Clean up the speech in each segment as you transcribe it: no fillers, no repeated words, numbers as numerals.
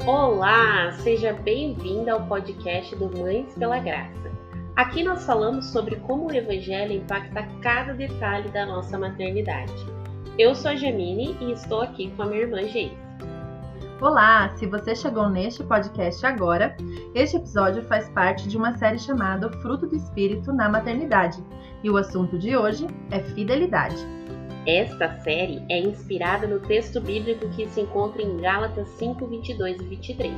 Olá, seja bem-vinda ao podcast do Mães pela Graça. Aqui nós falamos sobre como o Evangelho impacta cada detalhe da nossa maternidade. Eu sou a Jamine e estou aqui com a minha irmã Geise. Olá, se você chegou neste podcast agora, este episódio faz parte de uma série chamada O Fruto do Espírito na Maternidade e o assunto de hoje é fidelidade. Esta série é inspirada no texto bíblico que se encontra em Gálatas 5, 22 e 23.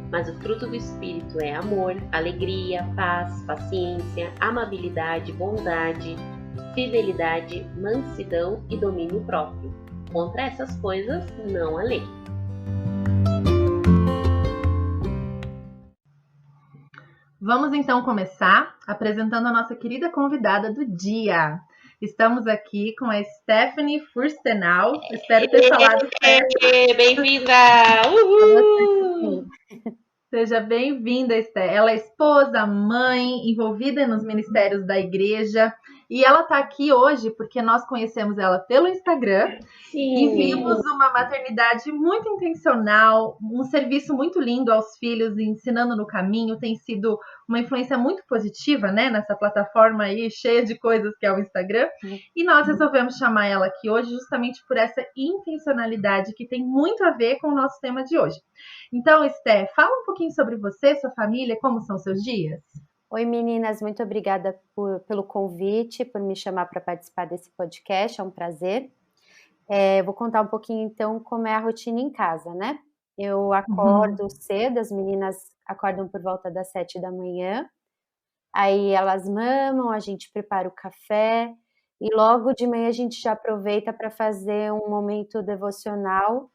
Mas o fruto do Espírito é amor, alegria, paz, paciência, amabilidade, bondade, fidelidade, mansidão e domínio próprio. Contra essas coisas não há lei. Vamos então começar apresentando a nossa querida convidada do dia. Estamos aqui com a Stephanie Furstenau. Espero ter falado certo. Bem-vinda! Uhul! Seja bem-vinda, Esther. Ela é esposa, mãe, envolvida nos ministérios da igreja. E ela está aqui hoje porque nós conhecemos ela pelo Instagram. Sim. E vimos uma maternidade muito intencional, um serviço muito lindo aos filhos, ensinando no caminho. Tem sido uma influência muito positiva, né, nessa plataforma aí, cheia de coisas que é o Instagram. E nós resolvemos chamar ela aqui hoje justamente por essa intencionalidade que tem muito a ver com o nosso tema de hoje. Então, Esther, fala um pouquinho sobre você, sua família, como são seus dias? Oi, meninas, muito obrigada pelo convite, por me chamar para participar desse podcast, é um prazer. Vou contar um pouquinho, então, como é a rotina em casa, né? Eu acordo cedo, as meninas acordam por volta das 7 da manhã, aí elas mamam, a gente prepara o café, e logo de manhã a gente já aproveita para fazer um momento devocional,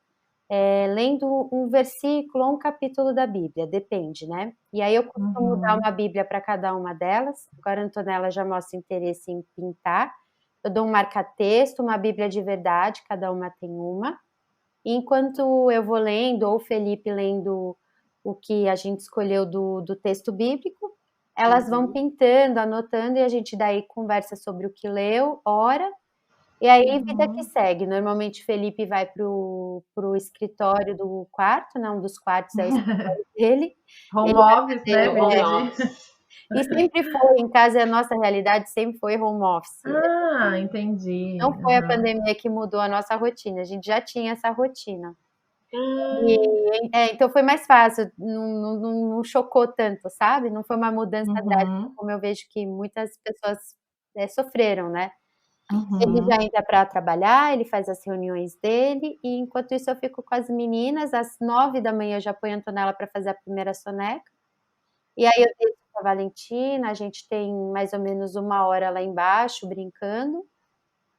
lendo um versículo ou um capítulo da Bíblia, depende, né? E aí eu costumo dar uma Bíblia para cada uma delas. Agora a Antonella já mostra interesse em pintar. Eu dou um marca-texto, uma Bíblia de verdade, cada uma tem uma. E enquanto eu vou lendo, ou o Felipe lendo o que a gente escolheu do texto bíblico, elas vão pintando, anotando, e a gente daí conversa sobre o que leu, ora. E aí, vida que segue. Normalmente, Felipe vai pro escritório do quarto, né? Um dos quartos é o escritório dele. Home office, né? E sempre foi, em casa, a nossa realidade sempre foi home office. Ah, entendi. Não foi a pandemia que mudou a nossa rotina, a gente já tinha essa rotina. Então foi mais fácil, não chocou tanto, sabe? Não foi uma mudança drástica, como eu vejo que muitas pessoas sofreram, né? Ele já entra para trabalhar, ele faz as reuniões dele, e enquanto isso eu fico com as meninas. Às 9 da manhã eu já ponho a Antonella para fazer a primeira soneca, e aí eu deixo com a Valentina, a gente tem mais ou menos 1 hora lá embaixo brincando,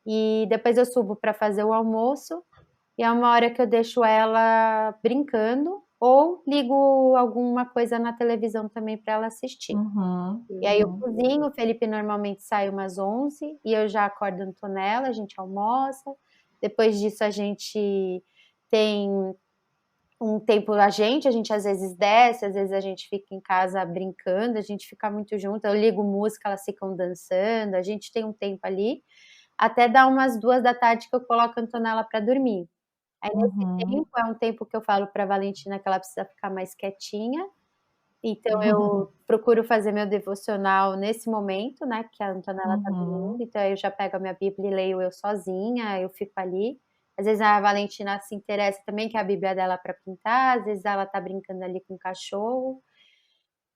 e depois eu subo para fazer o almoço, e é 1 hora que eu deixo ela brincando, ou ligo alguma coisa na televisão também para ela assistir. E aí eu cozinho, o Felipe normalmente sai umas 11, e eu já acordo a Antonella, a gente almoça. Depois disso a gente tem um tempo a gente às vezes desce, às vezes a gente fica em casa brincando, a gente fica muito junto, eu ligo música, elas ficam dançando, a gente tem um tempo ali, até dar umas 2 da tarde que eu coloco a Antonella para dormir. Aí nesse tempo é um tempo que eu falo para a Valentina que ela precisa ficar mais quietinha, então eu procuro fazer meu devocional nesse momento, né, que a Antonella tá dormindo, então eu já pego a minha Bíblia e leio eu sozinha, eu fico ali. Às vezes a Valentina se interessa também, que é a Bíblia dela para pintar, às vezes ela tá brincando ali com o cachorro.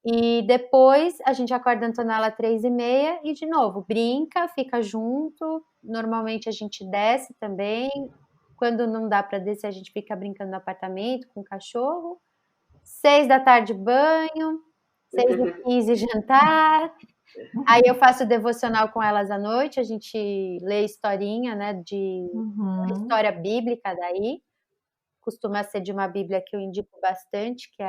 E depois a gente acorda a Antonella 3h30 e de novo, brinca, fica junto. Normalmente a gente desce também. Quando não dá para descer, a gente fica brincando no apartamento com o cachorro. 6 da tarde, banho. 6h15, jantar. Aí eu faço devocional com elas à noite, a gente lê historinha, né, uma história bíblica daí. Costuma ser de uma Bíblia que eu indico bastante, que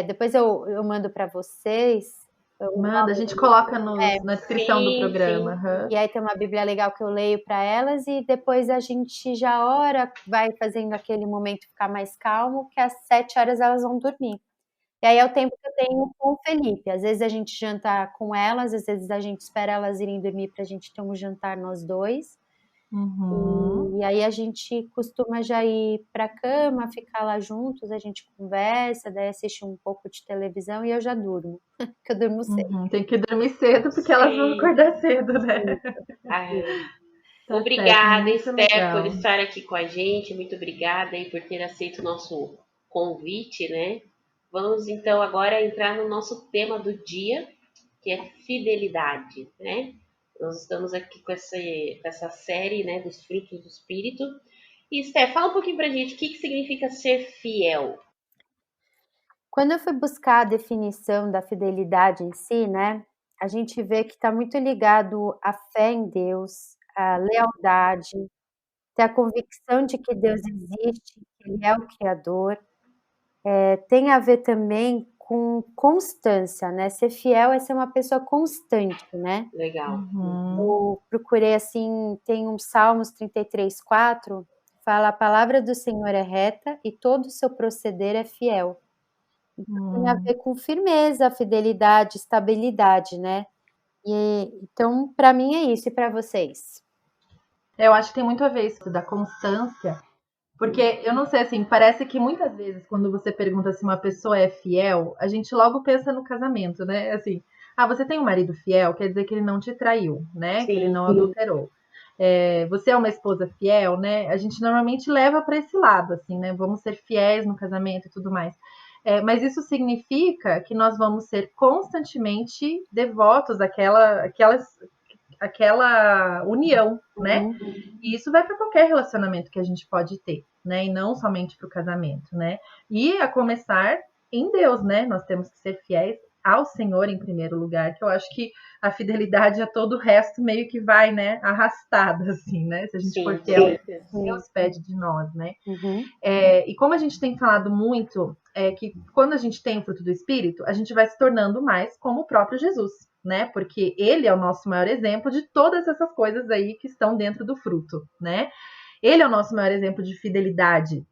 depois eu mando para vocês. Manda, a gente coloca na descrição do programa. E aí tem uma Bíblia legal que eu leio para elas, e depois a gente já ora, vai fazendo aquele momento ficar mais calmo, que às 7 horas elas vão dormir. E aí é o tempo que eu tenho com o Felipe. Às vezes a gente janta com elas, às vezes a gente espera elas irem dormir para a gente ter um jantar nós dois. E E aí a gente costuma já ir para a cama, ficar lá juntos, a gente conversa, daí assiste um pouco de televisão e eu já durmo, porque eu durmo cedo. Tem que dormir cedo, porque elas vão acordar cedo, né? Tá obrigada, Esther, por estar aqui com a gente. Muito obrigada aí por ter aceito o nosso convite, né? Vamos então agora entrar no nosso tema do dia, que é fidelidade, né? Nós estamos aqui com essa série, né, dos frutos do Espírito. E, Esther, fala um pouquinho pra gente o que significa ser fiel. Quando eu fui buscar a definição da fidelidade em si, né, a gente vê que está muito ligado à fé em Deus, à lealdade, ter a convicção de que Deus existe, que Ele é o Criador. Tem a ver também com constância, né? Ser fiel é ser uma pessoa constante, né? Legal. Eu procurei assim, tem um Salmos 33:4, fala: a palavra do Senhor é reta e todo o seu proceder é fiel. Então, tem a ver com firmeza, fidelidade, estabilidade, né? Então, para mim é isso, e para vocês? Eu acho que tem muito a ver isso da constância, porque eu não sei, assim, parece que muitas vezes quando você pergunta se uma pessoa é fiel, a gente logo pensa no casamento, né? Assim, você tem um marido fiel, quer dizer que ele não te traiu, né? Sim. Que ele não adulterou. Você é uma esposa fiel, né? A gente normalmente leva para esse lado, assim, né? Vamos ser fiéis no casamento e tudo mais. Mas isso significa que nós vamos ser constantemente devotos àquela união, né? E isso vai para qualquer relacionamento que a gente pode ter, né? E não somente para o casamento, né? E a começar em Deus, né? Nós temos que ser fiéis ao Senhor em primeiro lugar, que eu acho que a fidelidade a todo o resto meio que vai, né, arrastada, assim, né? Se a gente for fiel, Deus pede de nós, né? E como a gente tem falado muito, que quando a gente tem o fruto do Espírito, a gente vai se tornando mais como o próprio Jesus, né? Porque ele é o nosso maior exemplo de todas essas coisas aí que estão dentro do fruto, né? Ele é o nosso maior exemplo de fidelidade.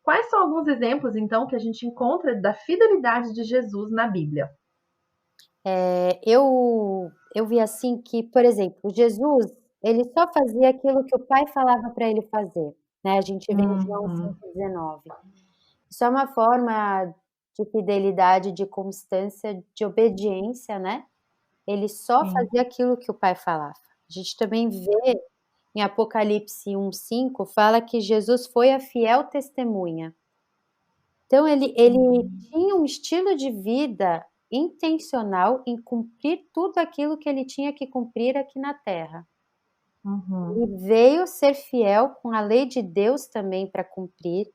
Quais são alguns exemplos, então, que a gente encontra da fidelidade de Jesus na Bíblia? Eu vi assim que, por exemplo, Jesus, ele só fazia aquilo que o Pai falava para ele fazer, né? A gente vê em João 5,19. Isso é uma forma de fidelidade, de constância, de obediência, né? Ele só fazia aquilo que o Pai falava. A gente também vê em Apocalipse 1,5, fala que Jesus foi a fiel testemunha. Então, ele tinha um estilo de vida intencional em cumprir tudo aquilo que ele tinha que cumprir aqui na Terra. Ele veio ser fiel com a lei de Deus também para cumprir.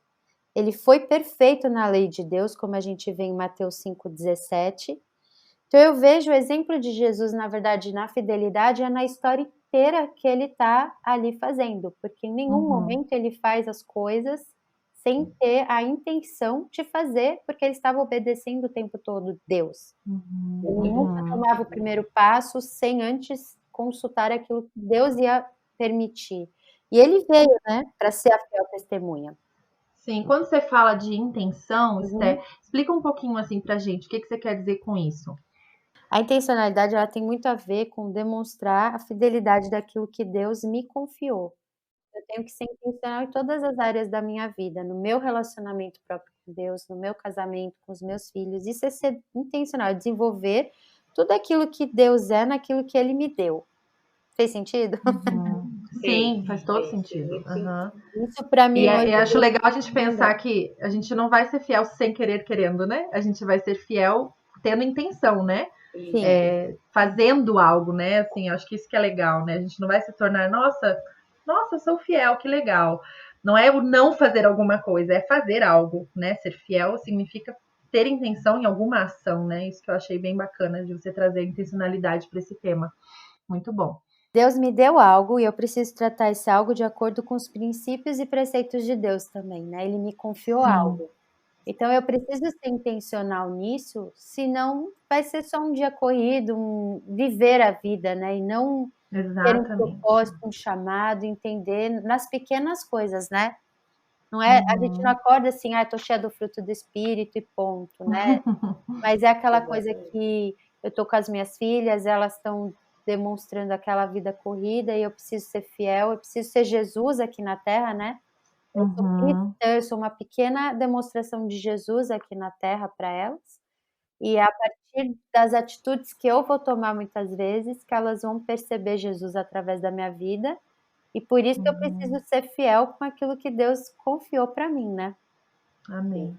Ele foi perfeito na lei de Deus, como a gente vê em Mateus 5,17. Então eu vejo o exemplo de Jesus, na verdade, na fidelidade, é na história inteira que ele está ali fazendo, porque em nenhum momento ele faz as coisas sem ter a intenção de fazer, porque ele estava obedecendo o tempo todo Deus. Ele nunca tomava o primeiro passo sem antes consultar aquilo que Deus ia permitir. E ele veio, né, para ser a fiel testemunha. Sim, quando você fala de intenção, Esther, explica um pouquinho assim pra gente, o que você quer dizer com isso? A intencionalidade, ela tem muito a ver com demonstrar a fidelidade daquilo que Deus me confiou. Eu tenho que ser intencional em todas as áreas da minha vida, no meu relacionamento próprio com Deus, no meu casamento, com os meus filhos. Isso é ser intencional, é desenvolver tudo aquilo que Deus é naquilo que Ele me deu. Fez sentido? Sim, faz todo sentido. Isso para mim hoje. E acho legal a gente pensar que a gente não vai ser fiel sem querer, querendo, né? A gente vai ser fiel tendo intenção, né? Fazendo algo, né? Assim, acho que isso que é legal, né? A gente não vai se tornar, nossa, eu sou fiel, que legal. Não é o não fazer alguma coisa, é fazer algo, né? Ser fiel significa ter intenção em alguma ação, né? Isso que eu achei bem bacana de você trazer intencionalidade para esse tema. Muito bom. Deus me deu algo e eu preciso tratar esse algo de acordo com os princípios e preceitos de Deus também, né? Ele me confiou algo. Então eu preciso ser intencional nisso, senão vai ser só um dia corrido, viver a vida, né? E não ter um propósito, um chamado, entender nas pequenas coisas, né? Não é, a gente não acorda assim, tô cheia do fruto do Espírito e ponto, né? Mas é aquela coisa que eu tô com as minhas filhas, elas estão demonstrando aquela vida corrida, e eu preciso ser fiel, eu preciso ser Jesus aqui na Terra, né? Eu sou cristã, eu sou uma pequena demonstração de Jesus aqui na Terra para elas, e a partir das atitudes que eu vou tomar muitas vezes, que elas vão perceber Jesus através da minha vida, e por isso que eu preciso ser fiel com aquilo que Deus confiou para mim, né? Amém.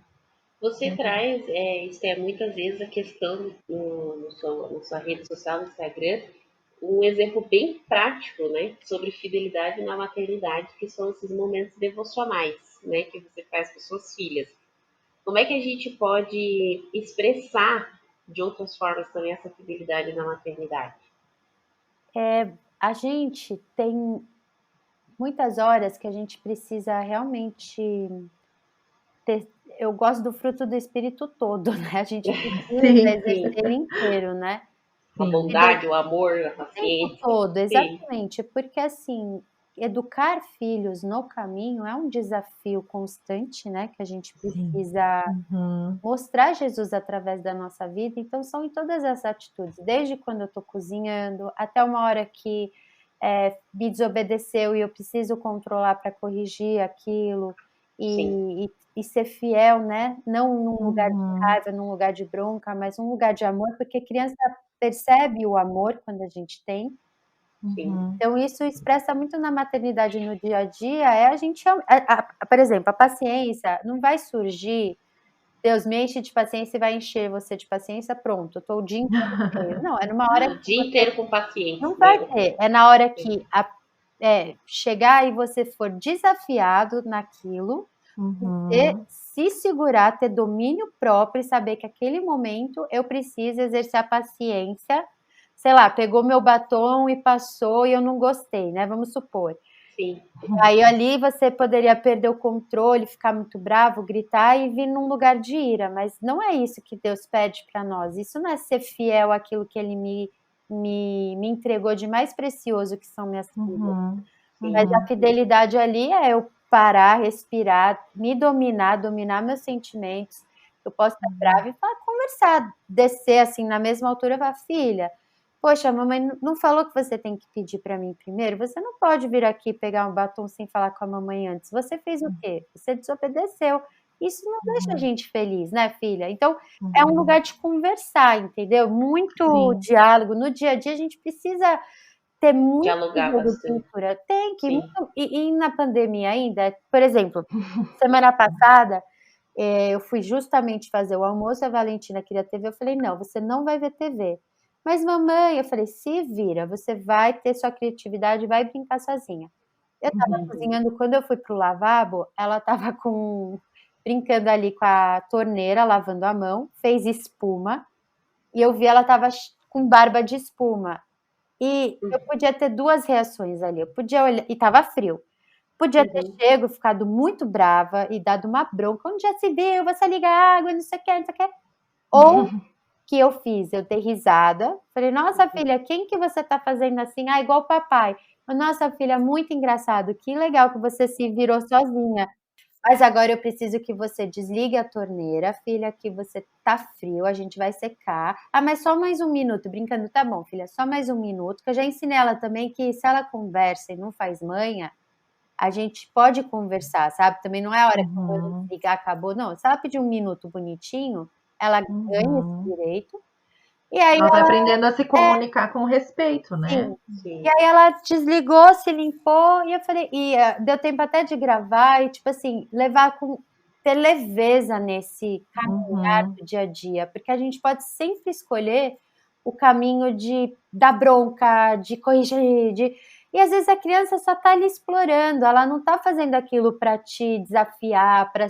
Você traz, Esther, muitas vezes a questão na sua rede social, no Instagram, um exemplo bem prático, né, sobre fidelidade na maternidade, que são esses momentos devocionais, né, que você faz com suas filhas. Como é que a gente pode expressar de outras formas também essa fidelidade na maternidade? A gente tem muitas horas que a gente precisa realmente ter. Eu gosto do fruto do Espírito todo, né? A gente precisa exercer ele inteiro, né? A bondade, o amor, a O tempo paciência. todo, exatamente. Porque, assim, educar filhos no caminho é um desafio constante, né? Que a gente precisa mostrar Jesus através da nossa vida. Então, são em todas as atitudes. Desde quando eu estou cozinhando, até uma hora que me desobedeceu e eu preciso controlar para corrigir aquilo. E ser fiel, né? Não num lugar de raiva, num lugar de bronca, mas num lugar de amor, porque criança percebe o amor quando a gente tem. Então, isso expressa muito na maternidade, no dia a dia, a gente, por exemplo, a paciência não vai surgir, Deus me enche de paciência e vai encher você de paciência, pronto, eu tô o dia inteiro cheio. Não, é numa hora que o dia inteiro com paciência. Não vai ter, é na hora que chegar e você for desafiado naquilo, você se segurar, ter domínio próprio e saber que aquele momento eu preciso exercer a paciência. Sei lá, pegou meu batom e passou e eu não gostei, né? Vamos supor. Sim. Aí ali você poderia perder o controle, ficar muito bravo, gritar e vir num lugar de ira, mas não é isso que Deus pede para nós. Isso não é ser fiel àquilo que Ele me entregou de mais precioso, que são minhas filhas. Mas a fidelidade ali é eu parar, respirar, me dominar meus sentimentos. Eu posso estar brava e conversar, descer assim na mesma altura e falar, filha, poxa, a mamãe não falou que você tem que pedir para mim primeiro? Você não pode vir aqui pegar um batom sem falar com a mamãe antes. Você fez o quê? Você desobedeceu. Isso não deixa a gente feliz, né, filha? Então, é um lugar de conversar, entendeu? Muito diálogo. No dia a dia, a gente precisa ter muito dialogar bastante. cultura. Tem que. E na pandemia ainda, por exemplo, semana passada, eu fui justamente fazer o almoço, a Valentina queria TV, eu falei, não, você não vai ver TV. Mas mamãe, eu falei, se vira, você vai ter sua criatividade, vai brincar sozinha. Eu estava cozinhando, quando eu fui pro lavabo, ela estava brincando ali com a torneira, lavando a mão, fez espuma, e eu vi ela estava com barba de espuma. E eu podia ter duas reações ali. Eu podia olhar, e estava frio. Podia ter ficado muito brava e dado uma bronca. Onde já se viu? Você liga a água, não sei o que, não sei o que. Ou que eu fiz? Eu dei risada. Falei, nossa, filha, quem que você tá fazendo assim? Ah, igual o papai. Nossa, filha, muito engraçado. Que legal que você se virou sozinha. Mas agora eu preciso que você desligue a torneira, filha, que você tá frio, a gente vai secar. Ah, mas só mais um minuto, brincando, tá bom, filha, só mais um minuto, que eu já ensinei ela também que se ela conversa e não faz manha, a gente pode conversar, sabe? Também não é a hora que eu vou desligar, acabou, não. Se ela pedir um minuto bonitinho, ela ganha esse direito. E aí ela vai aprendendo a se comunicar com respeito, né? Sim. E aí ela desligou, se limpou, e eu falei, deu tempo até de gravar, e tipo assim, ter leveza nesse caminhar do dia a dia, porque a gente pode sempre escolher o caminho da bronca, de corrigir, e às vezes a criança só tá ali explorando, ela não tá fazendo aquilo para te desafiar, para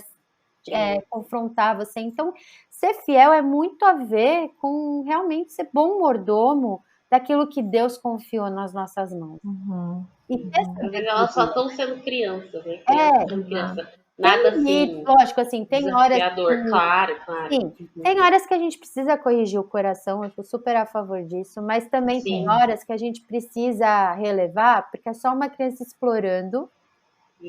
confrontar você. Então, ser fiel é muito a ver com realmente ser bom mordomo daquilo que Deus confiou nas nossas mãos. E às vezes elas só estão sendo crianças, né? Criança. Nada assim. Lógico, assim, tem horas. Claro. Sim, tem horas que a gente precisa corrigir o coração, eu sou super a favor disso, mas também tem horas que a gente precisa relevar, porque é só uma criança explorando.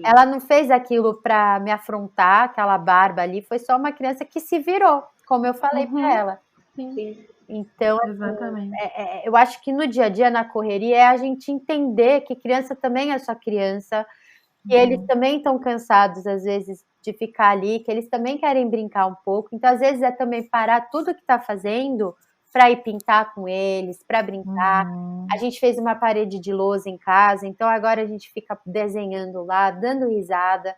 Ela não fez aquilo para me afrontar, aquela barba ali, foi só uma criança que se virou, como eu falei para ela. Sim. Então, assim, Exatamente. eu acho que no dia a dia, na correria, é a gente entender que criança também é só criança, que eles também estão cansados, às vezes, de ficar ali, que eles também querem brincar um pouco. Então, às vezes, é também parar tudo que está fazendo para ir pintar com eles, para brincar. A gente fez uma parede de lousa em casa, então agora a gente fica desenhando lá, dando risada.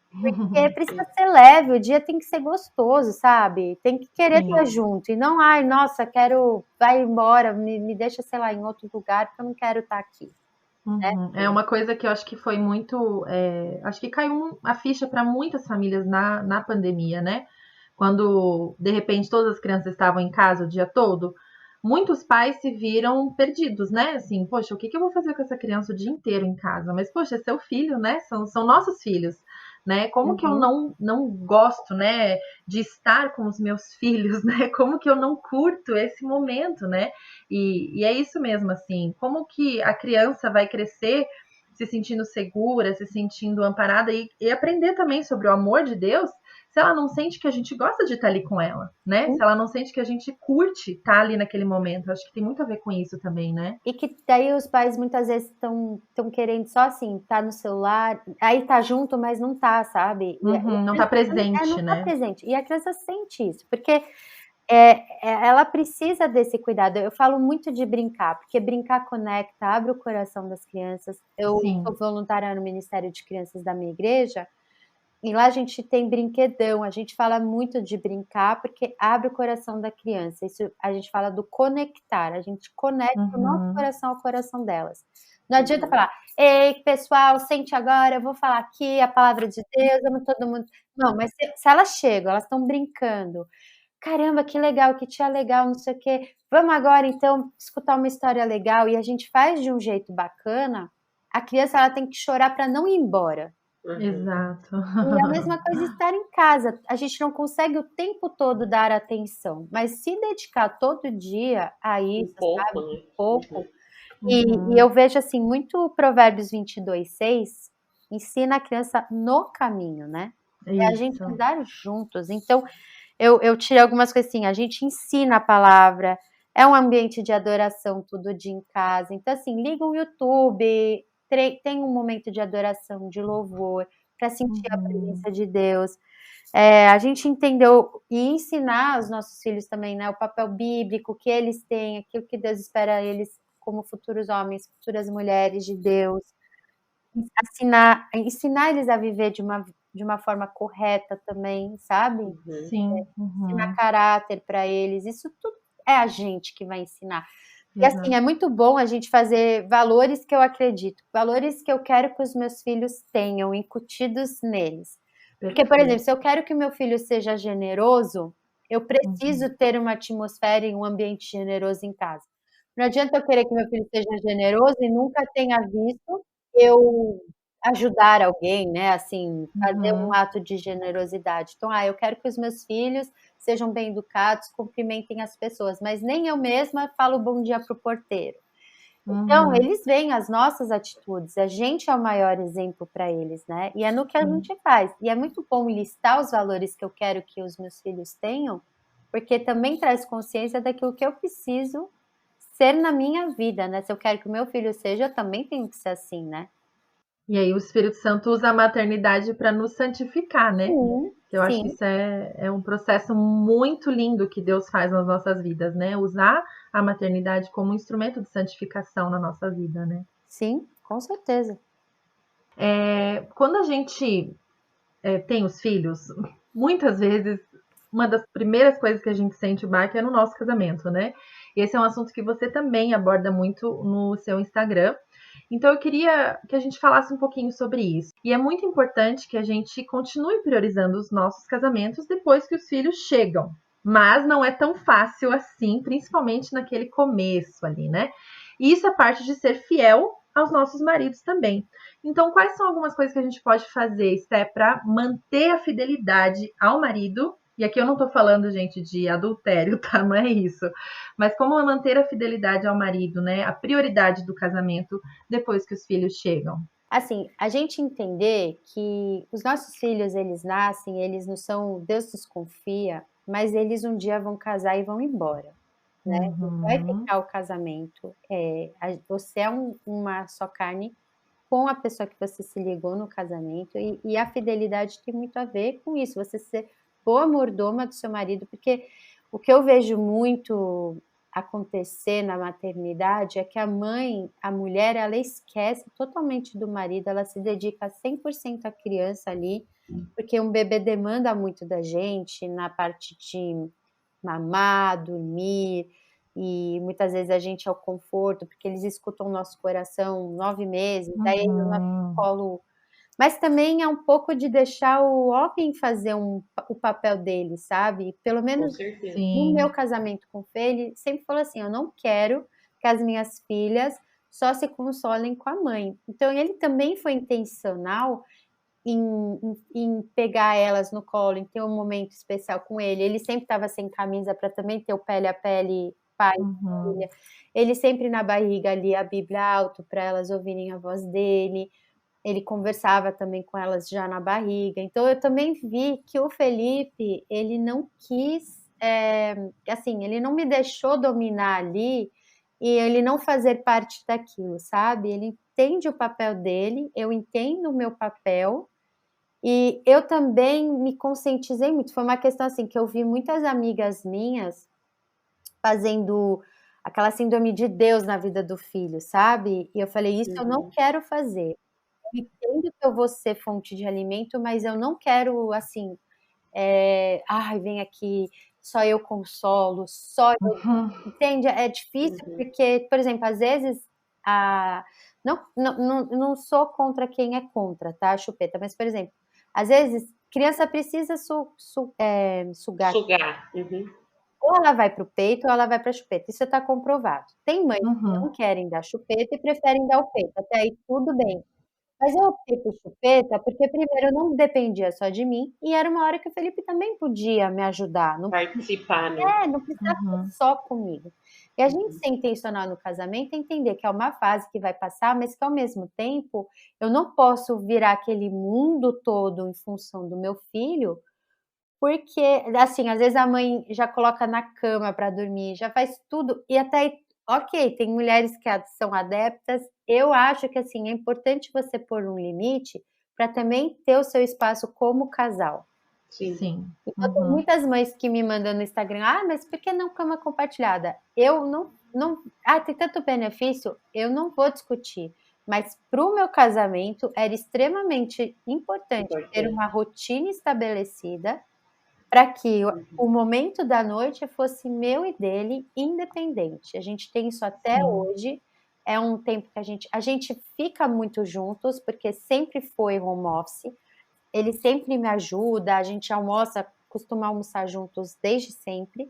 Porque precisa ser leve, o dia tem que ser gostoso, sabe? Tem que querer Sim. estar junto. E não, ai, nossa, vai embora, me deixa, sei lá, em outro lugar, porque eu não quero estar aqui. Né? É uma coisa que eu acho que foi muito. Acho que caiu a ficha para muitas famílias na pandemia, né? Quando de repente todas as crianças estavam em casa o dia todo, muitos pais se viram perdidos, né? Assim, poxa, o que eu vou fazer com essa criança o dia inteiro em casa? Mas, poxa, é seu filho, né? São nossos filhos, né? Como que eu não gosto, né, de estar com os meus filhos, né? Como que eu não curto esse momento, né? E é isso mesmo, assim, como que a criança vai crescer se sentindo segura, se sentindo amparada e aprender também sobre o amor de Deus, se ela não sente que a gente gosta de estar ali com ela, né? Se ela não sente que a gente curte estar ali naquele momento. Acho que tem muito a ver com isso também, né? E que daí os pais muitas vezes estão querendo só assim, tá no celular, aí tá junto, mas não tá, sabe? Não tá presente, não tá né? presente. E a criança sente isso, porque ela precisa desse cuidado. Eu falo muito de brincar, porque brincar conecta, abre o coração das crianças. Eu sou voluntária no Ministério de Crianças da minha igreja, e lá a gente tem brinquedão, a gente fala muito de brincar, porque abre o coração da criança. Isso a gente fala do conectar, a gente conecta o nosso coração ao coração delas. Não adianta falar, ei, pessoal, sente agora, eu vou falar aqui a palavra de Deus, amo todo mundo. Não, mas se elas chegam, elas estão brincando. Caramba, que legal, que tia legal, não sei o quê. Vamos agora, então, escutar uma história legal. E a gente faz de um jeito bacana, a criança ela tem que chorar para não ir embora. Exato. E a mesma coisa estar em casa. A gente não consegue o tempo todo dar atenção, mas se dedicar todo dia a isso, sabe? Um pouco. E eu vejo, assim, muito Provérbios 22:6 ensina a criança no caminho, né? É a gente andar juntos. Então, eu tirei algumas coisas assim, a gente ensina a palavra, é um ambiente de adoração todo dia em casa. Então, assim, liga o YouTube, tem um momento de adoração, de louvor, para sentir a presença de Deus. A gente entendeu e ensinar os nossos filhos também, né, o papel bíblico que eles têm, aquilo que Deus espera eles como futuros homens, futuras mulheres de Deus. Ensinar eles a viver de uma forma correta também, sabe? Sim. Ensinar caráter para eles, isso tudo é a gente que vai ensinar. E assim, é muito bom a gente fazer valores que eu acredito, valores que eu quero que os meus filhos tenham incutidos neles. Porque, por exemplo, se eu quero que meu filho seja generoso, eu preciso ter uma atmosfera e um ambiente generoso em casa. Não adianta eu querer que meu filho seja generoso e nunca tenha visto eu ajudar alguém, né? Assim, fazer um ato de generosidade. Então, eu quero que os meus filhos sejam bem educados, cumprimentem as pessoas, mas nem eu mesma falo bom dia pro porteiro. Então, eles veem as nossas atitudes, a gente é o maior exemplo para eles, né? E é no que a gente faz. E é muito bom listar os valores que eu quero que os meus filhos tenham, porque também traz consciência daquilo que eu preciso ser na minha vida, né? Se eu quero que o meu filho seja, eu também tenho que ser assim, né? E aí o Espírito Santo usa a maternidade para nos santificar, né? Eu acho que isso é um processo muito lindo que Deus faz nas nossas vidas, né? Usar a maternidade como um instrumento de santificação na nossa vida, né? Sim, com certeza. Quando a gente tem os filhos, muitas vezes uma das primeiras coisas que a gente sente o baque é no nosso casamento, né? E esse é um assunto que você também aborda muito no seu Instagram. Então eu queria que a gente falasse um pouquinho sobre isso. E é muito importante que a gente continue priorizando os nossos casamentos depois que os filhos chegam. Mas não é tão fácil assim, principalmente naquele começo ali, né? E isso é parte de ser fiel aos nossos maridos também. Então, quais são algumas coisas que a gente pode fazer, Sté, para manter a fidelidade ao marido? E aqui eu não tô falando, gente, de adultério, tá? Não é isso. Mas como manter a fidelidade ao marido, né? A prioridade do casamento depois que os filhos chegam. Assim, a gente entender que os nossos filhos, eles nascem, eles não são, Deus nos confia, mas eles um dia vão casar e vão embora. né? Não vai Uhum. ficar o casamento. Você é uma só carne com a pessoa que você se ligou no casamento, e a fidelidade tem muito a ver com isso, você ser boa mordoma do seu marido, porque o que eu vejo muito acontecer na maternidade é que a mulher, ela esquece totalmente do marido, ela se dedica 100% à criança ali, porque um bebê demanda muito da gente na parte de mamar, dormir, e muitas vezes a gente é o conforto, porque eles escutam o nosso coração 9 meses, daí é no nosso Uhum. colo. Mas também é um pouco de deixar o homem fazer o papel dele, sabe? Pelo Com menos certeza. no meu Sim. casamento com o Fê, ele sempre falou assim: eu não quero que as minhas filhas só se consolem com a mãe. Então ele também foi intencional em pegar elas no colo, em ter um momento especial com ele. Ele sempre estava sem camisa para também ter o pele a pele, pai e Uhum. filha. Ele sempre na barriga lia a Bíblia alto para elas ouvirem a voz dele. Ele conversava também com elas já na barriga. Então eu também vi que o Felipe, ele não quis, assim, ele não me deixou dominar ali e ele não fazer parte daquilo, sabe? Ele entende o papel dele, eu entendo o meu papel, e eu também me conscientizei muito. Foi uma questão assim que eu vi muitas amigas minhas fazendo aquela síndrome de Deus na vida do filho, sabe? E eu falei, isso eu não Uhum. quero fazer. Eu entendo que eu vou ser fonte de alimento, mas eu não quero assim, ai, vem aqui, só eu consolo, só eu. Uhum. Entende? É difícil Uhum. porque, por exemplo, às vezes não sou contra quem é contra, tá, a chupeta, mas, por exemplo, às vezes criança precisa sugar, Sugar. Uhum. ou ela vai para o peito ou ela vai para a chupeta, isso está comprovado. Tem mães que Uhum. não querem dar chupeta e preferem dar o peito, até aí tudo bem. Mas eu optei por chupeta, porque primeiro não dependia só de mim, e era uma hora que o Felipe também podia me ajudar, Participar, né? não precisava ser Uhum. só comigo. E a gente Uhum. ser intencional no casamento é entender que é uma fase que vai passar, mas que ao mesmo tempo eu não posso virar aquele mundo todo em função do meu filho, porque, assim, às vezes a mãe já coloca na cama para dormir, já faz tudo, e até aí, ok, tem mulheres que são adeptas. Eu acho que, assim, é importante você pôr um limite para também ter o seu espaço como casal. Sim. Sim. Então, tem Uhum. muitas mães que me mandam no Instagram: mas por que não cama compartilhada? Eu não, tem tanto benefício, eu não vou discutir. Mas para o meu casamento era extremamente importante ter Importante. uma rotina estabelecida para que o Uhum. momento da noite fosse meu e dele, independente. A gente tem isso até Sim. hoje. É um tempo que a gente fica muito juntos, porque sempre foi home office. Ele sempre me ajuda, a gente costuma almoçar juntos desde sempre.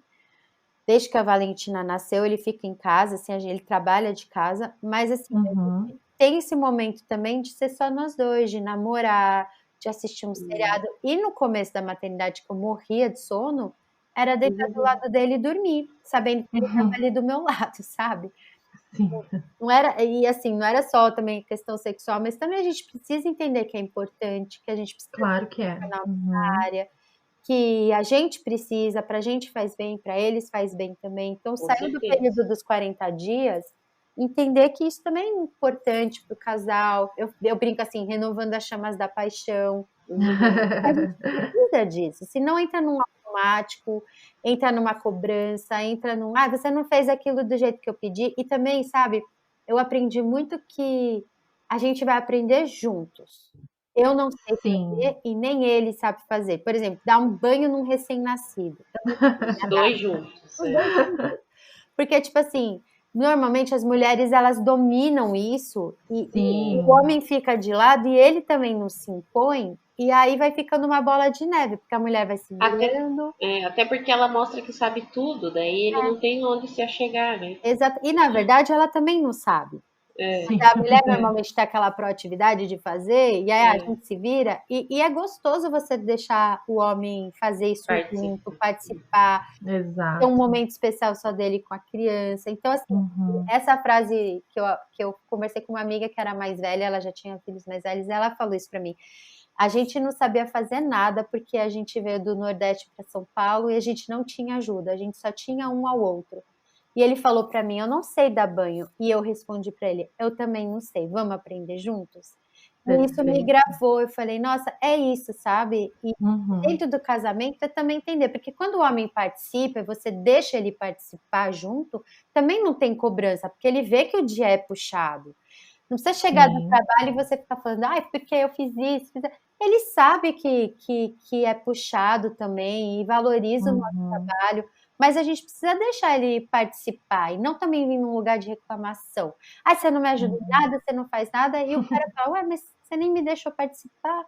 Desde que a Valentina nasceu, ele fica em casa, assim, ele trabalha de casa, mas assim, Uhum. tem esse momento também de ser só nós dois, de namorar, de assistir um Uhum. seriado. E no começo da maternidade, que eu morria de sono, era deitar do Uhum. lado dele e dormir, sabendo que ele estava Uhum. ali do meu lado, sabe? Sim. Não era, e assim, não era só também questão sexual, mas também a gente precisa entender que é importante, que a gente precisa de Claro um que é. profissional Uhum. na área, que a gente precisa, pra gente faz bem, pra eles faz bem também. Então, Com saiu do certeza. período dos 40 dias, entender que isso também é importante para o casal. Eu brinco assim, renovando as chamas da paixão. Uhum. A gente precisa disso, senão entra num automático, entra numa cobrança, entra num, você não fez aquilo do jeito que eu pedi. E também, sabe, eu aprendi muito que a gente vai aprender juntos. Eu não sei Sim. fazer e nem ele sabe fazer. Por exemplo, dar um banho num recém-nascido. Eu não sei Os nadar, dois juntos. os É. dois juntos. Porque, tipo assim, normalmente as mulheres elas dominam isso e o Sim. homem fica de lado e ele também não se impõe, e aí vai ficando uma bola de neve, porque a mulher vai se Até, virando. até porque ela mostra que sabe tudo, daí ele não tem onde se achegar, né? Exato. E na verdade ela também não sabe. É, Sim. A mulher normalmente tem aquela proatividade de fazer, e aí a é, gente se vira, e é gostoso você deixar o homem fazer isso junto, participa. participar, ter um Exato. momento especial só dele com a criança. Então, assim, Uhum. essa frase que eu conversei com uma amiga que era mais velha, ela já tinha filhos mais velhos, ela falou isso para mim. A gente não sabia fazer nada porque a gente veio do Nordeste para São Paulo e a gente não tinha ajuda, a gente só tinha um ao outro. E ele falou para mim, eu não sei dar banho. E eu respondi para ele, eu também não sei, vamos aprender juntos? E isso me gravou, eu falei, nossa, é isso, sabe? E dentro do casamento é também entender, porque quando o homem participa e você deixa ele participar junto, também não tem cobrança, porque ele vê que o dia é puxado. Não precisa chegar do trabalho e você ficar falando, porque eu fiz isso, Ele sabe que é puxado também e valoriza o nosso trabalho, mas a gente precisa deixar ele participar e não também vir num lugar de reclamação. Você não me ajuda em nada, você não faz nada, e o cara fala, mas você nem me deixou participar.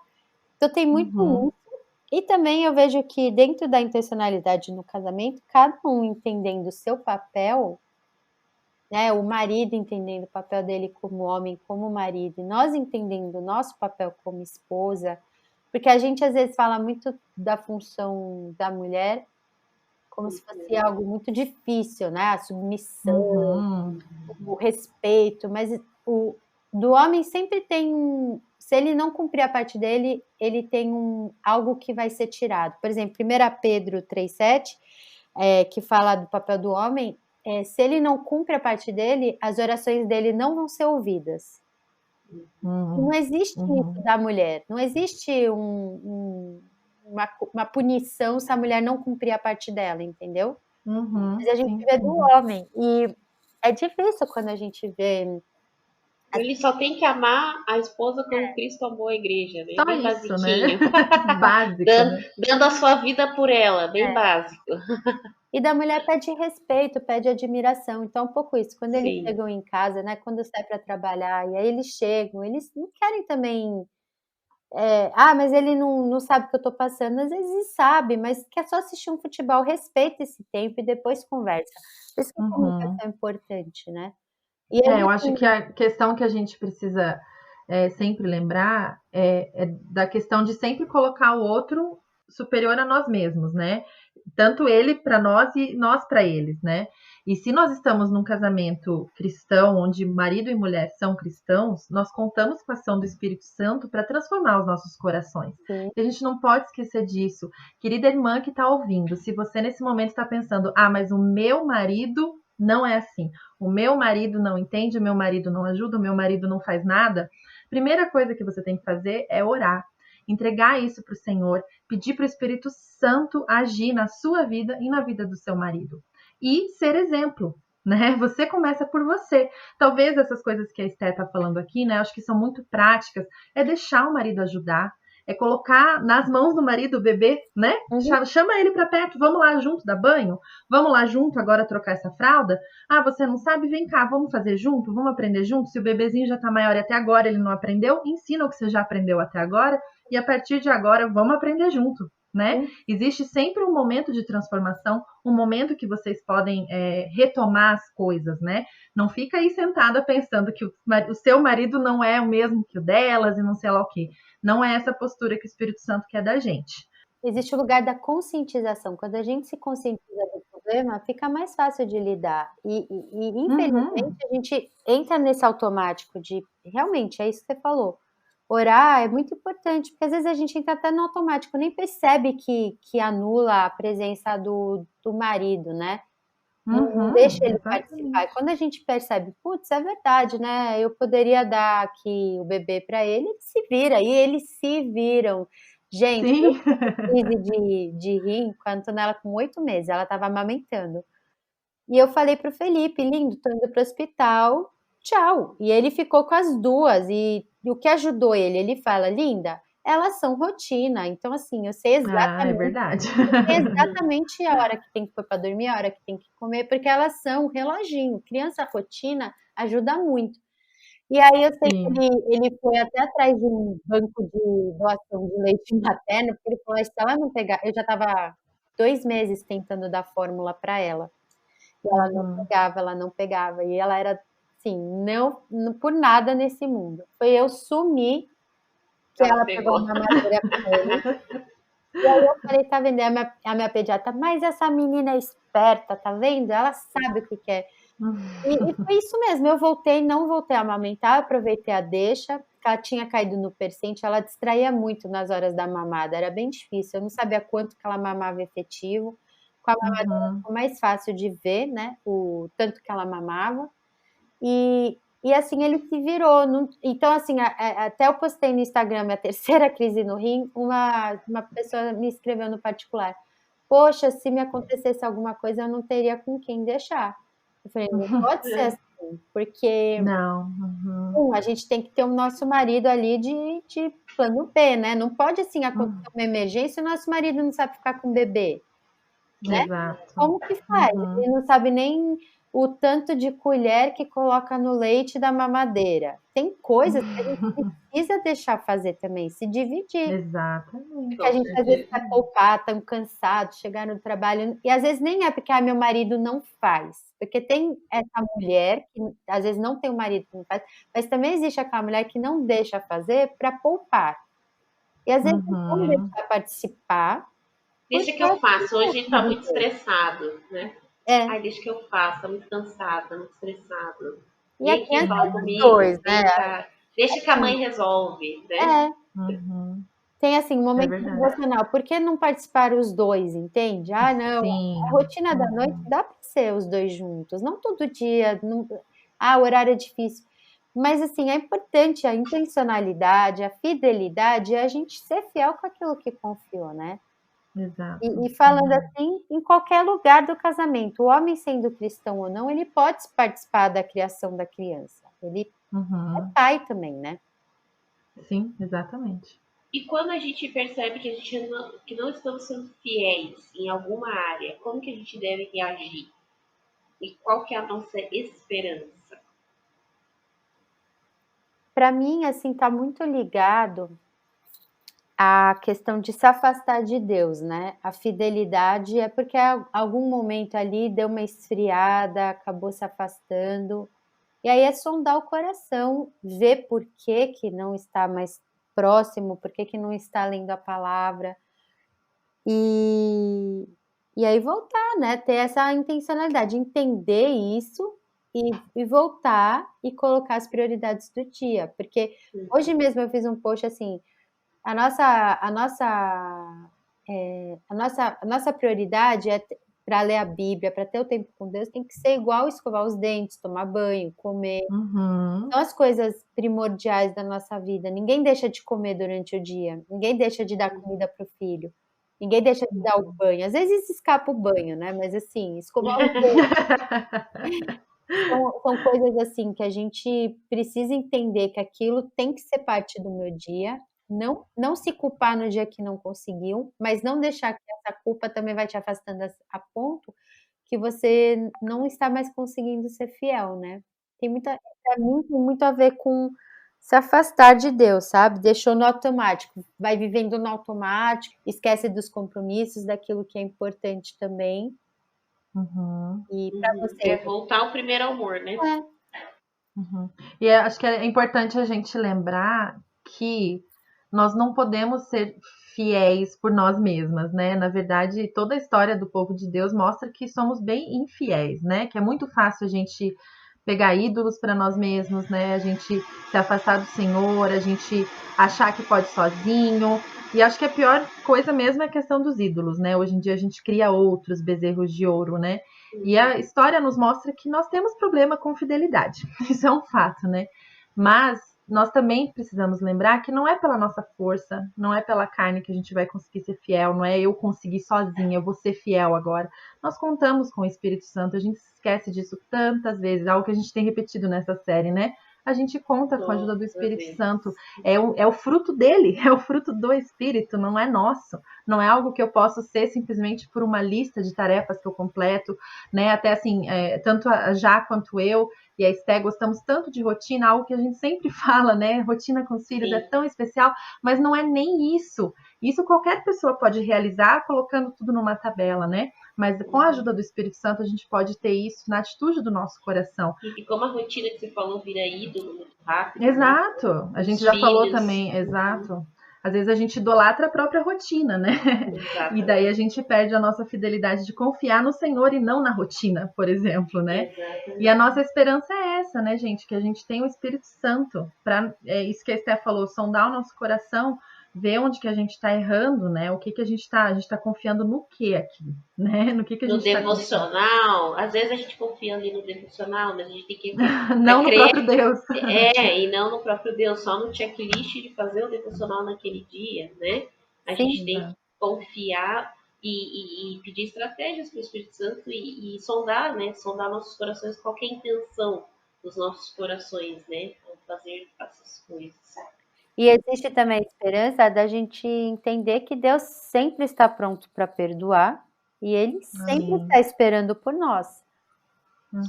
Então tem muito isso. E também eu vejo que dentro da intencionalidade no casamento, cada um entendendo o seu papel, né, o marido entendendo o papel dele como homem, como marido, e nós entendendo o nosso papel como esposa, porque a gente às vezes fala muito da função da mulher como se fosse algo muito difícil, né? A submissão, o respeito, mas do homem sempre tem se ele não cumprir a parte dele, ele tem algo que vai ser tirado. Por exemplo, 1 Pedro 3,7, que fala do papel do homem, se ele não cumpre a parte dele, as orações dele não vão ser ouvidas. Não existe isso da mulher, não existe uma punição se a mulher não cumprir a parte dela, entendeu? Mas a gente vê do homem, e é difícil quando a gente vê... Ele só tem que amar a esposa como Cristo amou a igreja, né? Só bem isso, basiquinho. Né? Básico, dando a sua vida por ela, bem básico. E da mulher pede respeito, pede admiração. Então, um pouco isso. Quando eles chegam em casa, né? Quando sai para trabalhar, e aí eles chegam, eles não querem também... mas ele não sabe o que eu estou passando. Às vezes sabe, mas quer só assistir um futebol. Respeita esse tempo e depois conversa. Isso é uma comunicação importante, né? E aí, eu acho que a questão que a gente precisa sempre lembrar é da questão de sempre colocar o outro superior a nós mesmos, né? Tanto ele para nós e nós para eles, né? E se nós estamos num casamento cristão, onde marido e mulher são cristãos, nós contamos com a ação do Espírito Santo para transformar os nossos corações. E a gente não pode esquecer disso. Querida irmã que está ouvindo, se você nesse momento está pensando, mas o meu marido não é assim, o meu marido não entende, o meu marido não ajuda, o meu marido não faz nada, primeira coisa que você tem que fazer é orar. Entregar isso para o Senhor, pedir para o Espírito Santo agir na sua vida e na vida do seu marido. E ser exemplo, né? Você começa por você. Talvez essas coisas que a Esté está falando aqui, né? Acho que são muito práticas. É deixar o marido ajudar, é colocar nas mãos do marido o bebê, né? Chama ele para perto, vamos lá junto dar banho? Vamos lá junto agora trocar essa fralda? Você não sabe? Vem cá, vamos fazer junto? Vamos aprender junto? Se o bebezinho já está maior e até agora ele não aprendeu, ensina o que você já aprendeu até agora e a partir de agora vamos aprender junto, né? Existe sempre um momento de transformação, um momento que vocês podem retomar as coisas, né? Não fica aí sentada pensando que o seu marido não é o mesmo que o delas e não sei lá o quê. Não é essa postura que o Espírito Santo quer da gente. Existe o lugar da conscientização. Quando a gente se conscientiza do problema, fica mais fácil de lidar. E infelizmente, a gente entra nesse automático de... Realmente, é isso que você falou. Orar é muito importante, porque às vezes a gente entra até no automático, nem percebe que anula a presença do marido, né? Não deixa ele participar. E quando a gente percebe, putz, é verdade, né? Eu poderia dar aqui o bebê para ele se vira. E eles se viram. Gente, eu tive de rir com a Antonella com 8 meses, ela estava amamentando. E eu falei pro Felipe, lindo, tô indo pro hospital, tchau. E ele ficou com as duas. E o que ajudou ele fala, linda, elas são rotina. Então, assim, eu sei exatamente, é verdade. eu sei exatamente a hora que tem que pôr para dormir, a hora que tem que comer, porque elas são um reloginho. Criança rotina ajuda muito. E aí eu sei que ele foi até atrás de um banco de doação de leite materno, porque ele falou, se ela não pegar, eu já estava 2 meses tentando dar fórmula para ela. E ela não pegava. E ela era assim, não por nada nesse mundo. Foi eu sumir que ela pegou uma mamadeira com ele. E aí eu falei, tá vendo? A minha pediatra, mas essa menina é esperta, tá vendo? Ela sabe o que quer. E foi isso mesmo, eu não voltei a amamentar, aproveitei a deixa, ela tinha caído no percente, ela distraía muito nas horas da mamada, era bem difícil, eu não sabia quanto que ela mamava efetivo. Com a mamadeira ficou mais fácil de ver, né, o tanto que ela mamava. E assim, ele se virou. Então, assim, até eu postei no Instagram minha terceira crise no rim, uma pessoa me escreveu no particular: poxa, se me acontecesse alguma coisa, eu não teria com quem deixar. Eu falei, não pode ser assim, porque Não. a gente tem que ter o nosso marido ali de plano B, né? Não pode, assim, acontecer uma emergência e o nosso marido não sabe ficar com o bebê, né? Exato. Como que faz? Ele não sabe nem o tanto de colher que coloca no leite da mamadeira. Tem coisas que a gente precisa deixar fazer também, se dividir. Exatamente. Porque a gente às vezes quer poupar, tão cansado, chegar no trabalho, e às vezes nem é porque meu marido não faz, porque tem essa mulher que às vezes não tem um marido que não faz, mas também existe aquela mulher que não deixa fazer para poupar. E às vezes não deixar participar. Deixa que eu faço, hoje ele tá muito estressado, né? Ai, deixa que eu faço, tá muito cansado, tá muito estressado. E a Vem aqui, criança fala é dos comigo, dois, vem né? cá. Deixa que a mãe resolve, né? Tem assim, um momento devocional. Por que não participar os dois, entende? Ah, não, Sim. a rotina da noite dá para ser os dois juntos, não todo dia. Não... Ah, o horário é difícil. Mas assim, é importante a intencionalidade, a fidelidade, é a gente ser fiel com aquilo que confiou, né? Exato. E falando assim, em qualquer lugar do casamento, o homem sendo cristão ou não, ele pode participar da criação da criança. Ele é pai também, né? Sim, exatamente. E quando a gente percebe que que não estamos sendo fiéis em alguma área, como que a gente deve reagir? E qual que é a nossa esperança? Para mim, assim, tá muito ligado à questão de se afastar de Deus, né? A fidelidade é porque algum momento ali deu uma esfriada, acabou se afastando. E aí é sondar o coração, ver por que que não está mais próximo, por que que não está lendo a palavra. E aí voltar, né? Ter essa intencionalidade, entender isso e voltar e colocar as prioridades do dia. Porque hoje mesmo eu fiz um post assim, a nossa prioridade é para ler a Bíblia, para ter o tempo com Deus, tem que ser igual escovar os dentes, tomar banho, comer. São as coisas primordiais da nossa vida. Ninguém deixa de comer durante o dia, ninguém deixa de dar comida para o filho, ninguém deixa de dar o banho. Às vezes escapa o banho, né? Mas assim, escovar os dentes são coisas assim que a gente precisa entender que aquilo tem que ser parte do meu dia. Não se culpar no dia que não conseguiu, mas não deixar que essa culpa também vai te afastando a ponto que você não está mais conseguindo ser fiel, né? Para mim, tem muito a ver com se afastar de Deus, sabe? Deixou no automático, vai vivendo no automático, esquece dos compromissos, daquilo que é importante também. E para você? É voltar ao primeiro amor, né? E acho que é importante a gente lembrar que nós não podemos ser fiéis por nós mesmas, né? Na verdade, toda a história do povo de Deus mostra que somos bem infiéis, né? Que é muito fácil a gente pegar ídolos para nós mesmos, né? A gente se afastar do Senhor, a gente achar que pode sozinho. E acho que a pior coisa mesmo é a questão dos ídolos, né? Hoje em dia a gente cria outros bezerros de ouro, né? E a história nos mostra que nós temos problema com fidelidade. Isso é um fato, né? Mas nós também precisamos lembrar que não é pela nossa força, não é pela carne que a gente vai conseguir ser fiel, não é eu conseguir sozinha, eu vou ser fiel agora. Nós contamos com o Espírito Santo, a gente esquece disso tantas vezes, algo que a gente tem repetido nessa série, né? A gente conta com a ajuda do Espírito Santo. É o fruto dele, é o fruto do Espírito, não é nosso. Não é algo que eu posso ser simplesmente por uma lista de tarefas que eu completo, né? Até assim, tanto a Já quanto eu e a Esté gostamos tanto de rotina, algo que a gente sempre fala, né? Rotina com os filhos é tão especial, mas não é nem isso. Isso qualquer pessoa pode realizar colocando tudo numa tabela, né? Mas com a ajuda do Espírito Santo, a gente pode ter isso na atitude do nosso coração. E como a rotina que você falou vira ídolo muito rápido. Exato. Né? A gente já falou também, exato. Às vezes a gente idolatra a própria rotina, né? Exatamente. E daí a gente perde a nossa fidelidade de confiar no Senhor e não na rotina, por exemplo, né? Exatamente. E a nossa esperança é essa, né, gente? Que a gente tem o Espírito Santo para, isso que a Esté falou, sondar o nosso coração, ver onde que a gente está errando, né? O que que a gente está confiando no que aqui, né? No que a No gente está confiando. devocional, às vezes a gente confia ali no devocional, mas a gente tem que Não no crer, próprio Deus. e não no próprio Deus, só no checklist de fazer o devocional naquele dia, né? A gente Sim. tem que confiar e pedir estratégias para o Espírito Santo e sondar, né? Sondar nossos corações, qual que é a intenção dos nossos corações, né? Ao fazer essas coisas. E existe também a esperança da gente entender que Deus sempre está pronto para perdoar e Ele sempre Amém. está esperando por nós.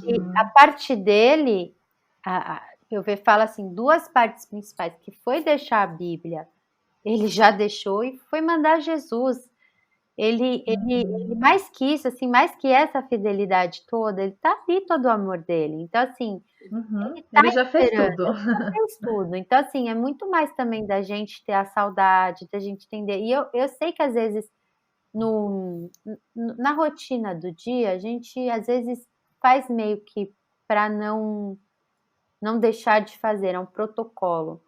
E a Uhum. parte dele, eu falo assim, duas partes principais, que foi deixar a Bíblia, ele já deixou e foi mandar Jesus. Ele mais que isso, assim, mais que essa fidelidade toda, ele tá ali todo o amor dele. Então, assim, ele tá Ele já fez esperando, tudo. ele já fez tudo. Então, assim, é muito mais também da gente ter a saudade, da gente entender. E eu sei que às vezes na rotina do dia, a gente às vezes faz meio que para não deixar de fazer, é um protocolo.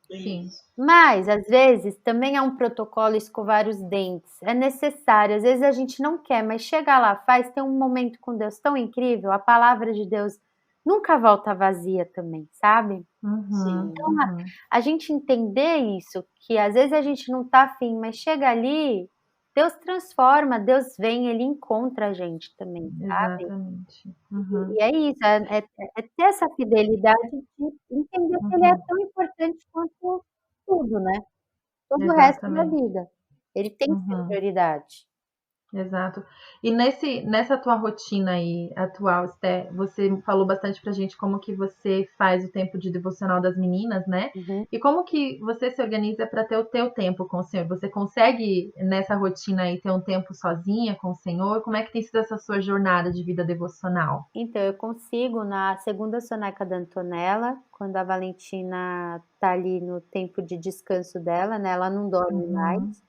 Sim. Mas, às vezes, também é um protocolo escovar os dentes. É necessário. Às vezes a gente não quer, mas chega lá, faz, tem um momento com Deus tão incrível. A palavra de Deus nunca volta vazia também, sabe? Uhum. Então, a gente entender isso, que às vezes a gente não tá afim, mas chega ali, Deus transforma, Deus vem, Ele encontra a gente também, sabe? Exatamente. Uhum. E é isso, é ter essa fidelidade de entender que Ele é tão importante quanto tudo, né? Todo o resto da Exatamente. vida. Ele tem que ser prioridade. Exato. E nessa tua rotina aí atual, Esté, você falou bastante pra gente como que você faz o tempo de devocional das meninas, né? Uhum. E como que você se organiza para ter o teu tempo com o Senhor? Você consegue nessa rotina aí ter um tempo sozinha com o Senhor? Como é que tem sido essa sua jornada de vida devocional? Então, eu consigo na segunda soneca da Antonella, quando a Valentina tá ali no tempo de descanso dela, né? Ela não dorme mais.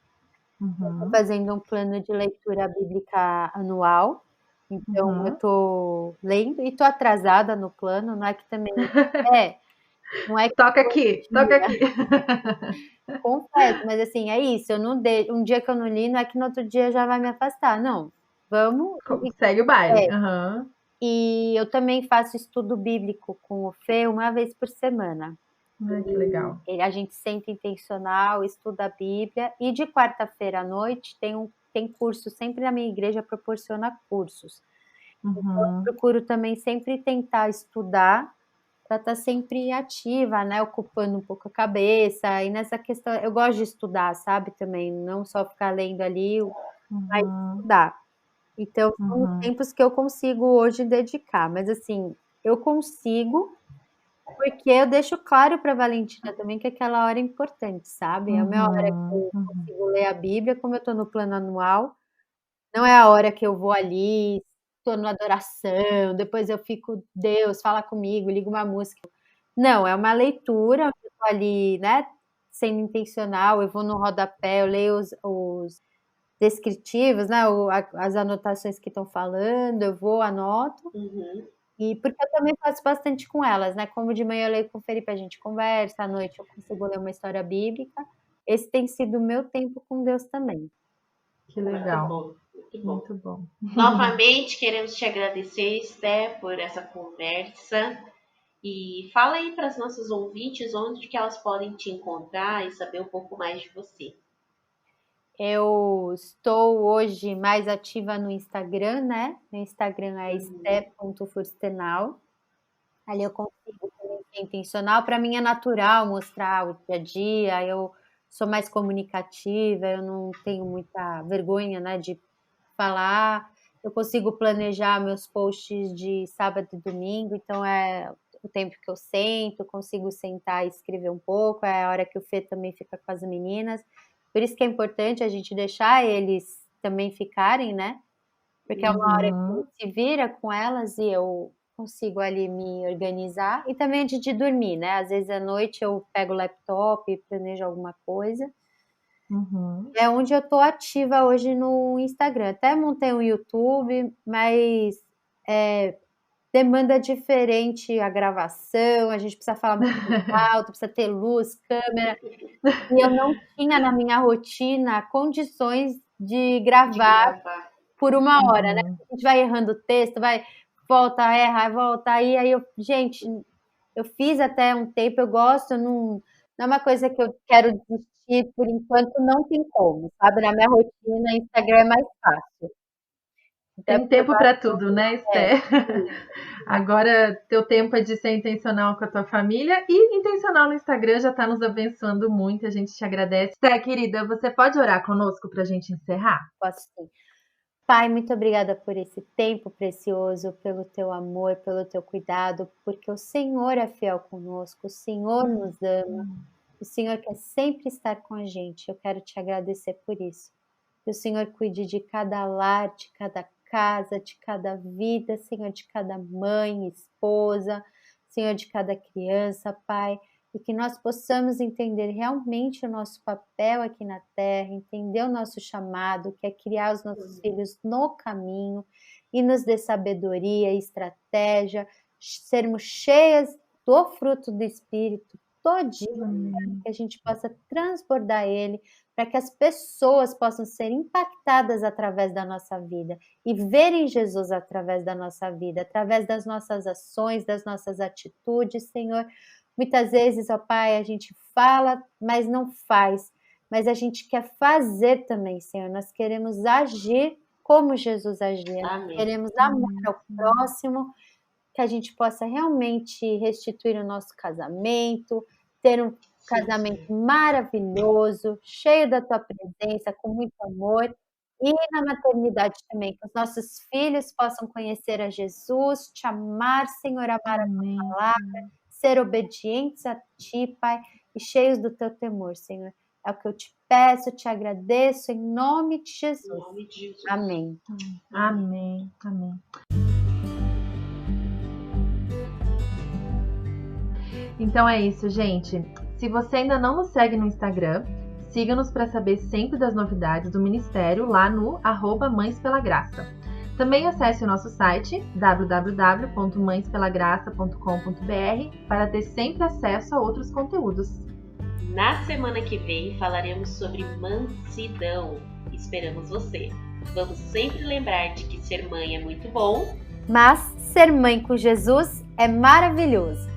Eu tô fazendo um plano de leitura bíblica anual. Então, eu tô lendo e tô atrasada no plano, não é que também. Não é que Toca aqui, toca aqui. confesso, mas assim, é isso. Eu não um dia que eu não li, não é que no outro dia já vai me afastar. Não. Vamos. Segue o baile. E eu também faço estudo bíblico com o Fê uma vez por semana. Ai, que legal. A gente senta intencional, estuda a Bíblia, e de quarta-feira à noite tem curso, sempre na minha igreja proporciona cursos. Então, eu procuro também sempre tentar estudar para estar sempre ativa, né? Ocupando um pouco a cabeça. E nessa questão, eu gosto de estudar, sabe? Também, não só ficar lendo ali, mas estudar. Então, são os tempos que eu consigo hoje dedicar. Mas, assim, eu consigo, porque eu deixo claro para a Valentina também que aquela hora é importante, sabe? É a minha hora que eu consigo ler a Bíblia, como eu estou no plano anual. Não é a hora que eu vou ali, estou na adoração, depois eu fico, Deus, fala comigo, ligo uma música. Não, é uma leitura, eu estou ali, né? Sendo intencional, eu vou no rodapé, eu leio os descritivos, né? As anotações que estão falando, eu vou, anoto. E porque eu também faço bastante com elas, né? Como de manhã eu leio com o Felipe, a gente conversa, à noite eu consigo ler uma história bíblica. Esse tem sido o meu tempo com Deus também. Que legal. Muito bom. Muito bom. Novamente, queremos te agradecer, Esté, por essa conversa. E fala aí para as nossas ouvintes onde que elas podem te encontrar e saber um pouco mais de você. Eu estou hoje mais ativa no Instagram, né? Meu Instagram é esté.furstenal. Ali eu consigo também ser intencional. Para mim é natural mostrar o dia a dia. Eu sou mais comunicativa, eu não tenho muita vergonha, né, de falar. Eu consigo planejar meus posts de sábado e domingo, então é o tempo que eu sento, consigo sentar e escrever um pouco, é a hora que o Fê também fica com as meninas. Por isso que é importante a gente deixar eles também ficarem, né? Porque é uma hora que ele se vira com elas e eu consigo ali me organizar. E também antes de dormir, né? Às vezes à noite eu pego o laptop e planejo alguma coisa. É onde eu tô ativa hoje no Instagram. Até montei um YouTube, mas demanda diferente a gravação, a gente precisa falar muito alto, precisa ter luz, câmera, e eu não tinha na minha rotina condições de gravar por 1 hora, né? A gente vai errando o texto, volta, erra, volta, aí gente, eu fiz até um tempo, eu gosto, não é uma coisa que eu quero desistir por enquanto, não tem como, sabe? Na minha rotina, Instagram é mais fácil. Tem tempo para tudo, né, Esté? Agora, teu tempo é de ser intencional com a tua família e intencional no Instagram já está nos abençoando muito, a gente te agradece. Esté, querida, você pode orar conosco para a gente encerrar? Posso sim. Pai, muito obrigada por esse tempo precioso, pelo teu amor, pelo teu cuidado, porque o Senhor é fiel conosco, o Senhor nos ama, o Senhor quer sempre estar com a gente. Eu quero te agradecer por isso. Que o Senhor cuide de cada lar, de cada casa, de cada vida, Senhor, de cada mãe, esposa, Senhor, de cada criança, Pai, e que nós possamos entender realmente o nosso papel aqui na Terra, entender o nosso chamado, que é criar os nossos filhos no caminho, e nos dê sabedoria e estratégia, sermos cheias do fruto do Espírito todinho, que a gente possa transbordar ele, para que as pessoas possam ser impactadas através da nossa vida e verem Jesus através da nossa vida, através das nossas ações, das nossas atitudes, Senhor. Muitas vezes, ó Pai, a gente fala, mas não faz, mas a gente quer fazer também, Senhor. Nós queremos agir como Jesus agia, queremos amar ao próximo, que a gente possa realmente restituir o nosso casamento, ter um casamento maravilhoso, cheio da tua presença, com muito amor, e na maternidade também, que os nossos filhos possam conhecer a Jesus, te amar, Senhor, amar a tua palavra, ser obedientes a ti, Pai, e cheios do teu temor, Senhor. É o que eu te peço, te agradeço, em nome de Jesus. Em nome de Jesus. Amém. Amém. Amém. Então é isso, gente. Se você ainda não nos segue no Instagram, siga-nos para saber sempre das novidades do Ministério lá no @mãespelagraça. Também acesse o nosso site www.mãespelagraça.com.br para ter sempre acesso a outros conteúdos. Na semana que vem falaremos sobre mansidão. Esperamos você. Vamos sempre lembrar de que ser mãe é muito bom, mas ser mãe com Jesus é maravilhoso.